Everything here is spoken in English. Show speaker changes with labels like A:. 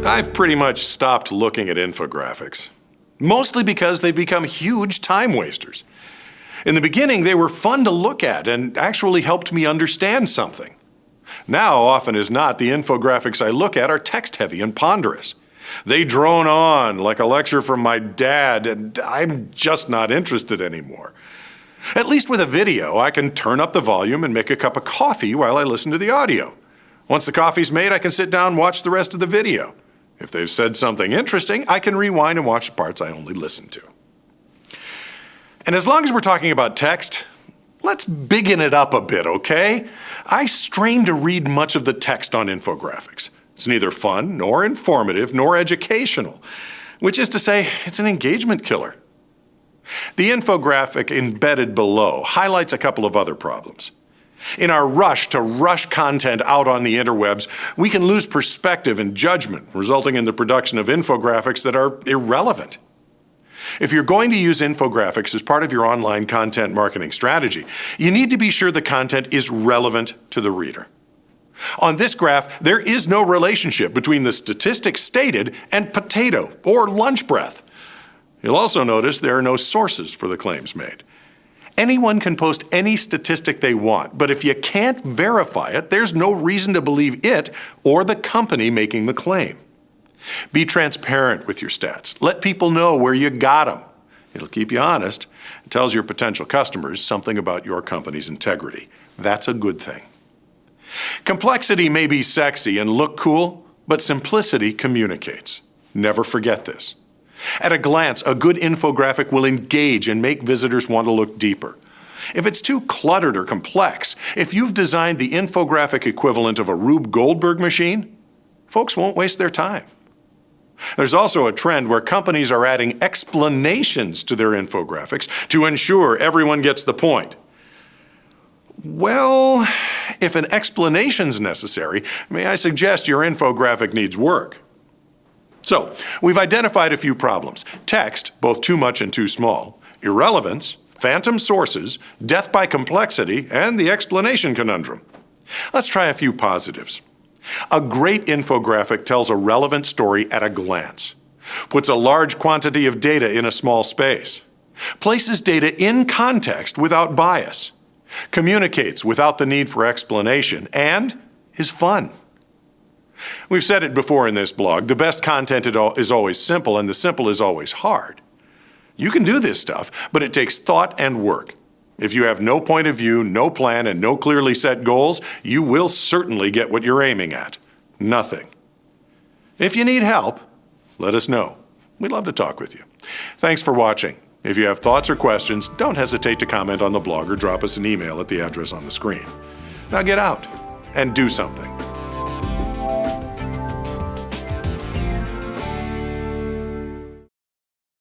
A: I've pretty much stopped looking at infographics, mostly because they've become huge time wasters. In the beginning, they were fun to look at and actually helped me understand something. Now, often as not, the infographics I look at are text-heavy and ponderous. They drone on like a lecture from my dad, and I'm just not interested anymore. At least with a video, I can turn up the volume and make a cup of coffee while I listen to the audio. Once the coffee's made, I can sit down and watch the rest of the video. If they've said something interesting, I can rewind and watch the parts I only listened to. And as long as we're talking about text, let's biggin it up a bit, okay? I strain to read much of the text on infographics. It's neither fun, nor informative, nor educational, which is to say, it's an engagement killer. The infographic embedded below highlights a couple of other problems. In our rush to rush content out on the interwebs, we can lose perspective and judgment, resulting in the production of infographics that are irrelevant. If you're going to use infographics as part of your online content marketing strategy, you need to be sure the content is relevant to the reader. On this graph, there is no relationship between the statistics stated and potato or lunch breath. You'll also notice there are no sources for the claims made. Anyone can post any statistic they want, but if you can't verify it, there's no reason to believe it or the company making the claim. Be transparent with your stats. Let people know where you got them. It'll keep you honest. It tells your potential customers something about your company's integrity. That's a good thing. Complexity may be sexy and look cool, but simplicity communicates. Never forget this. At a glance, a good infographic will engage and make visitors want to look deeper. If it's too cluttered or complex, if you've designed the infographic equivalent of a Rube Goldberg machine, folks won't waste their time. There's also a trend where companies are adding explanations to their infographics to ensure everyone gets the point. Well, if an explanation's necessary, may I suggest your infographic needs work. So, we've identified a few problems. Text, both too much and too small, irrelevance, phantom sources, death by complexity, and the explanation conundrum. Let's try a few positives. A great infographic tells a relevant story at a glance, puts a large quantity of data in a small space, places data in context without bias, communicates without the need for explanation, and is fun. We've said it before in this blog, the best content is always simple and the simple is always hard. You can do this stuff, but it takes thought and work. If you have no point of view, no plan, and no clearly set goals, you will certainly get what you're aiming at. Nothing. If you need help, let us know. We'd love to talk with you. Thanks for watching. If you have thoughts or questions, don't hesitate to comment on the blog or drop us an email at the address on the screen. Now get out and do something.